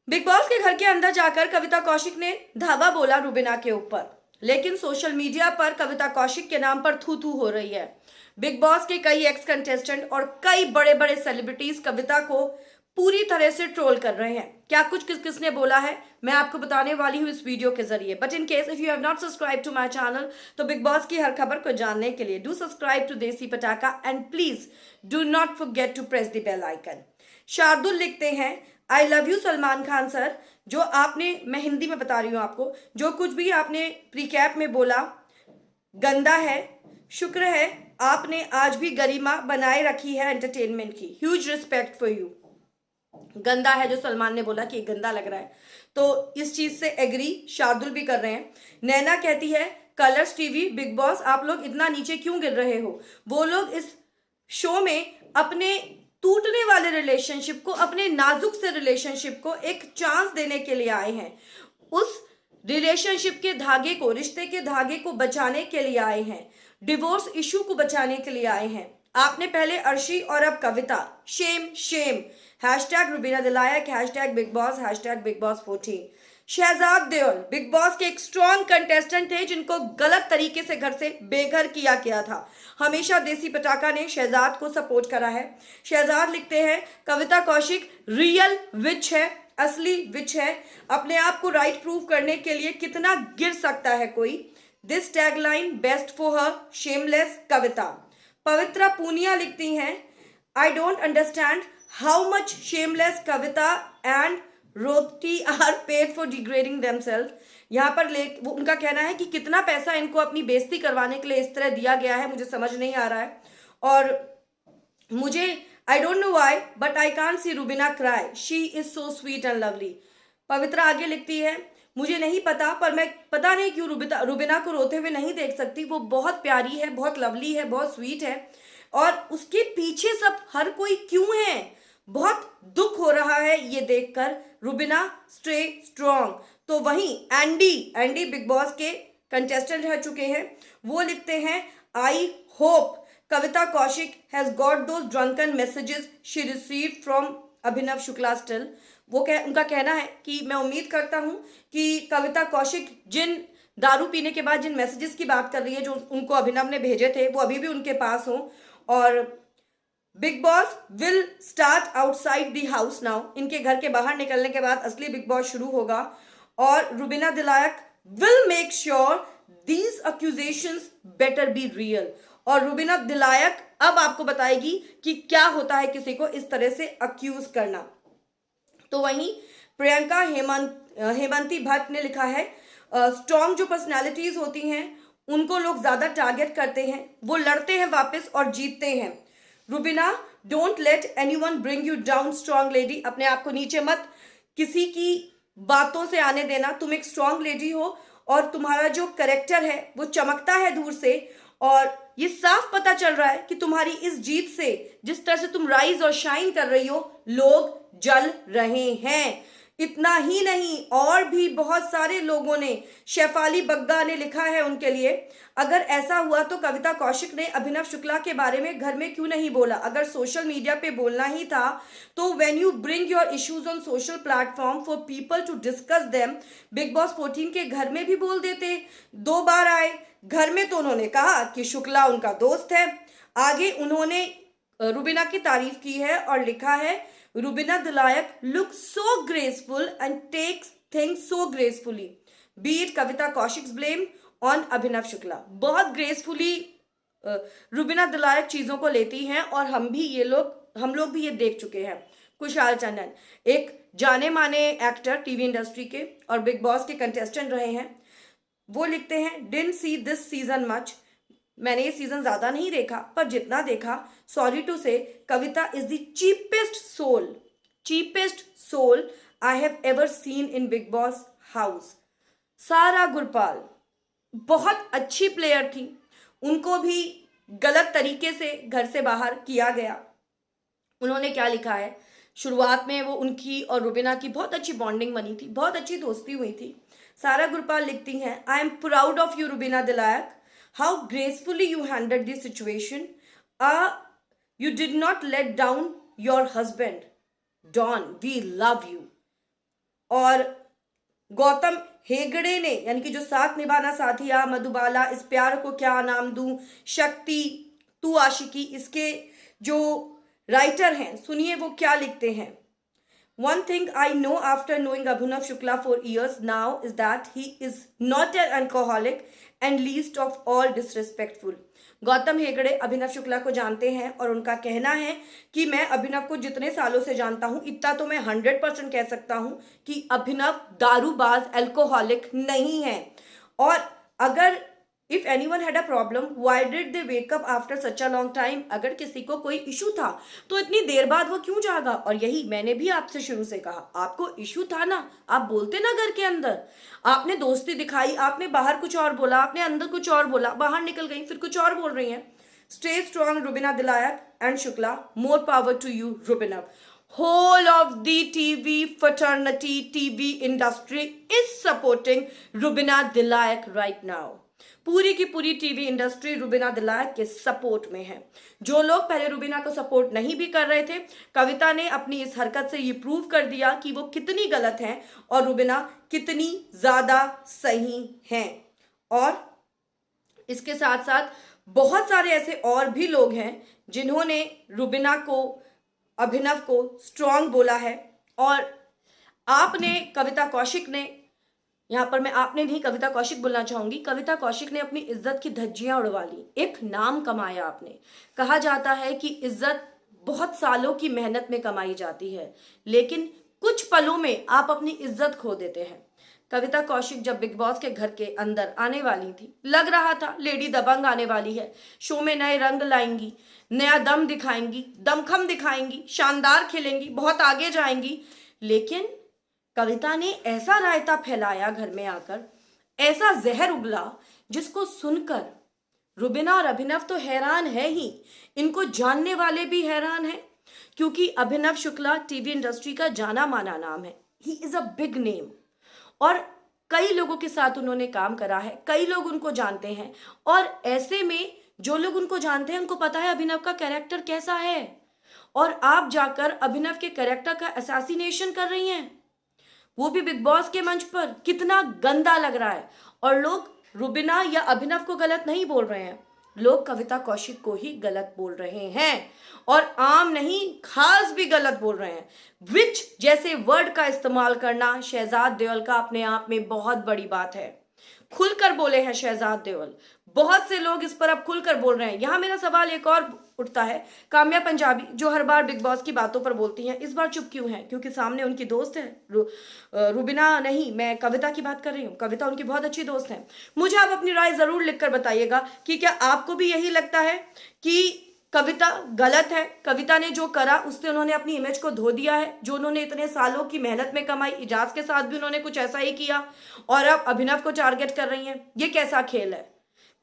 Big boss के घर के अंदर जाकर कविता कौशिक ने धावा बोला रुबीना के ऊपर, लेकिन सोशल मीडिया पर कविता कौशिक के नाम पर थू थू हो रही है। बिग बॉस के कई एक्स कंटेस्टेंट और कई बड़े बड़े सेलिब्रिटीज कविता को पूरी तरह से ट्रोल कर रहे हैं। क्या कुछ किसने बोला है मैं आपको बताने वाली हूँ इस वीडियो के जरिए। But in case if you have not subscribe to my channel, तो बिग बॉस की हर खबर को जानने के लिए do subscribe to Desi Patakha and please do not forget to press the bell icon. Shardul लिखते हैं, I love you Salman Khan sir. जो आपने, मैं हिंदी में बता रही हूँ आपको, जो कुछ भी आपने प्रीकैप में बोला गंदा है। शुक्र है आपने आज भी गरिमा बनाए रखी है एंटरटेनमेंट की। Huge respect for you. गंदा है जो सलमान ने बोला कि गंदा लग रहा है, तो इस चीज से एग्री शार्दुल भी कर रहे हैं। नैना कहती है, कलर्स टीवी बिग बॉस आप लोग इतना नीचे क्यों गिर रहे हो। वो लोग इस शो में अपने टूटने वाले रिलेशनशिप को, अपने नाजुक से रिलेशनशिप को एक चांस देने के लिए आए हैं। उस रिलेशनशिप के धागे को, रिश्ते के धागे को बचाने के लिए आए हैं। डिवोर्स इशू को बचाने के लिए आए हैं। आपने पहले अर्शी और अब Kavita. Shame shame. Hashtag Rubina Dilaik, hashtag big boss, hashtag big boss 14। Shehzad Deol big boss के एक स्ट्रॉन्ग कंटेस्टेंट थे जिनको गलत तरीके से घर से बेघर किया गया था। हमेशा देसी पटाखा ने शहजाद को सपोर्ट करा है। शहजाद लिखते हैं, कविता कौशिक रियल विच है, असली विच है। अपने आप को राइट प्रूव करने के लिए कितना गिर सकता है कोई। This tagline best for her, shameless Kavita. Pavitra Punia लिखती हैं, I don't understand how much shameless Kavita and रोती are paid for degrading themselves. यहाँ पर वो उनका कहना है कि कितना पैसा इनको अपनी बेइज्जती करवाने के लिए इस तरह दिया गया है, मुझे समझ नहीं आ रहा है। और मुझे I don't know why but I can't see Rubina cry, she is so sweet and lovely. Pavitra आगे लिखती है, मुझे नहीं पता पर मैं पता नहीं क्यों रुबीना को रोते हुए नहीं देख सकती। वो बहुत प्यारी है, बहुत लवली है, बहुत स्वीट है, और उसके पीछे सब हर कोई क्यों है। बहुत दुख हो रहा है ये देखकर। Rubina stay strong. तो वहीं एंडी बिग बॉस के कंटेस्टेंट रह चुके हैं, वो लिखते हैं, I hope Kavita Kaushik has got those drunken messages she received from Abhinav Shukla still. उनका कहना है कि मैं उम्मीद करता हूं कि कविता कौशिक जिन दारू पीने के बाद जिन मैसेजेस की बात कर रही है जो उनको अभिनव ने भेजे थे वो अभी भी उनके पास हों। और big boss will start outside the house now. इनके घर के बाहर निकलने के बाद असली बिग बॉस शुरू होगा। और Rubina Dilaik will make sure these accusations better be real. और रुबीना दिलायक अब आपको बताएगी कि क्या होता है किसी को इस तरह से अक्यूज करना। तो वहीं प्रियंका हेमंती भट्ट ने लिखा है, स्ट्रॉन्ग जो पर्सनैलिटीज होती हैं उनको लोग ज्यादा टारगेट करते हैं, वो लड़ते हैं वापस और जीतते हैं। Rubina don't let anyone bring you down strong lady. अपने आप को नीचे मत किसी की बातों से आने देना। तुम एक स्ट्रॉन्ग लेडी हो और तुम्हारा जो कैरेक्टर है वो चमकता है दूर से। और ये साफ पता चल रहा है कि तुम्हारी इस जीत से, जिस तरह से तुम राइज और शाइन कर रही हो, लोग जल रहे हैं। इतना ही नहीं, और भी बहुत सारे लोगों ने, शेफाली बग्गा ने लिखा है उनके लिए, अगर ऐसा हुआ तो कविता कौशिक ने अभिनव शुक्ला के बारे में घर में क्यों नहीं बोला। अगर सोशल मीडिया पे बोलना ही था तो when you bring your issues on social platform for people to discuss them, Bigg boss 14 के घर में भी बोल देते। 2 बार आए घर में तो उन्होंने कहा कि शुक्ला उनका दोस्त है। आगे उन्होंने रुबीना की तारीफ की है और लिखा है, Rubina Dilaik look so graceful and takes things so gracefully, be it Kavita Kaushik's blame on Abhinav Shukla. बहुत ग्रेसफुली रुबीना दिलायक चीजों को लेती हैं और हम लोग भी ये देख चुके हैं। कुशाल चंदन एक जाने माने एक्टर टीवी इंडस्ट्री के और बिग बॉस के कंटेस्टेंट रहे हैं, वो लिखते हैं, didn't see this season much. मैंने ये सीजन ज्यादा नहीं देखा पर जितना देखा, sorry to say, Kavita is the cheapest soul I have ever seen in big boss house. Sara Gurpal बहुत अच्छी प्लेयर थी, उनको भी गलत तरीके से घर से बाहर किया गया। उन्होंने क्या लिखा है, शुरुआत में वो उनकी और रुबीना की बहुत अच्छी बॉन्डिंग बनी थी, बहुत अच्छी दोस्ती हुई थी। सारा गुरपाल लिखती हैं, I am proud of you Rubina Dilaik, how gracefully you handled the situation. You did not let down your husband. Dawn, we love you. और गौतम हेगड़े ने, यानी कि जो साथ निभाना साथिया, मधुबाला, इस प्यार को क्या नाम दूं, शक्ति, तू आशिकी, इसके जो राइटर हैं, सुनिए वो क्या लिखते हैं। One thing I know after knowing Abhinav Shukla for years now is that he is not an alcoholic and least of all disrespectful. Gautam Hegde Abhinav Shukla को जानते हैं और उनका कहना है कि मैं अभिनव को जितने सालों से जानता हूं, इतना तो मैं 100% कह सकता हूं कि अभिनव दारूबाज, अल्कोहलिक नहीं है। और अगर if anyone had a problem why did they wake up after such a long time, अगर किसी को कोई इशू था तो इतनी देर बाद वो क्यों जागा। और यही मैंने भी आपसे शुरू से कहा, आपको इशू था ना, आप बोलते ना घर के अंदर, आपने दोस्ती दिखाई, आपने बाहर कुछ और बोला, आपने अंदर कुछ और बोला, बाहर निकल गई फिर कुछ और बोल रही हैं। Stay strong Rubina Dilaik and Shukla, more power to you Rubina. Whole of the TV fraternity, TV industry is supporting Rubina Dilayak right now. पूरी की पूरी टीवी इंडस्ट्री रुबिना दिलायक के सपोर्ट में है। जो लोग पहले रुबिना को सपोर्ट नहीं भी कर रहे थे, कविता ने अपनी इस हरकत से ये प्रूव कर दिया कि वो कितनी गलत है और रुबिना कितनी ज्यादा सही है। और इसके साथ साथ बहुत सारे ऐसे और भी लोग हैं जिन्होंने रुबिना को, अभिनव को स्ट्रॉन्ग बोला है। और आपने, कविता कौशिक ने, यहाँ पर मैं आपने नहीं कविता कौशिक बोलना चाहूंगी, कविता कौशिक ने अपनी इज्जत की धज्जियां उड़वा ली, एक नाम कमाया आपने। कहा जाता है कि इज्जत बहुत सालों की मेहनत में कमाई जाती है, लेकिन कुछ पलों में आप अपनी इज्जत खो देते हैं। कविता कौशिक जब बिग बॉस के घर के अंदर आने वाली थी, लग रहा था लेडी दबंग आने वाली है, शो में नए रंग लाएंगी, नया दम दिखाएंगी, दमखम दिखाएंगी, शानदार खेलेंगी, बहुत आगे जाएंगी। लेकिन कविता ने ऐसा रायता फैलाया घर में आकर, ऐसा जहर उगला जिसको सुनकर रुबिना और अभिनव तो हैरान है ही, इनको जानने वाले भी हैरान हैं, क्योंकि अभिनव शुक्ला टीवी इंडस्ट्री का जाना माना नाम है। He is a big name और कई लोगों के साथ उन्होंने काम करा है, कई लोग उनको जानते हैं। और ऐसे में जो लोग उनको जानते हैं उनको पता है अभिनव का कैरेक्टर कैसा है, और आप जाकर अभिनव के कैरेक्टर का असैसिनेशन कर रही हैं, वो भी बिग बॉस के मंच पर। कितना गंदा लग रहा है। और लोग रुबिना या अभिनव को गलत नहीं बोल रहे हैं, लोग कविता कौशिक को ही गलत बोल रहे हैं, और आम नहीं खास भी गलत बोल रहे हैं। विच जैसे वर्ड का इस्तेमाल करना शहजाद देओल का अपने आप में बहुत बड़ी बात है। खुलकर बोले हैं शहजाद देओल, बहुत से लोग इस पर अब खुलकर बोल रहे हैं। यहां मेरा सवाल एक और उठता है, काम्या पंजाबी जो हर बार बिग बॉस की बातों पर बोलती हैं, इस बार चुप क्यों हैं? क्योंकि सामने उनकी दोस्त है, रुबिना नहीं, मैं कविता की बात कर रही हूँ, कविता उनकी बहुत अच्छी दोस्त है। मुझे आप अपनी राय जरूर लिखकर बताइएगा कि क्या आपको भी यही लगता है कि कविता गलत है? कविता ने जो करा उससे उन्होंने अपनी इमेज को धो दिया है, जो उन्होंने इतने सालों की मेहनत में कमाई, इजाज के साथ भी उन्होंने कुछ ऐसा ही किया और अब अभिनव को टारगेट कर रही हैं। ये कैसा खेल है?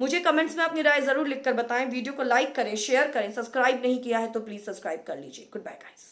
मुझे कमेंट्स में अपनी राय जरूर लिखकर बताएं। वीडियो को लाइक करें, शेयर करें, सब्सक्राइब नहीं किया है तो प्लीज सब्सक्राइब कर लीजिए। Goodbye guys.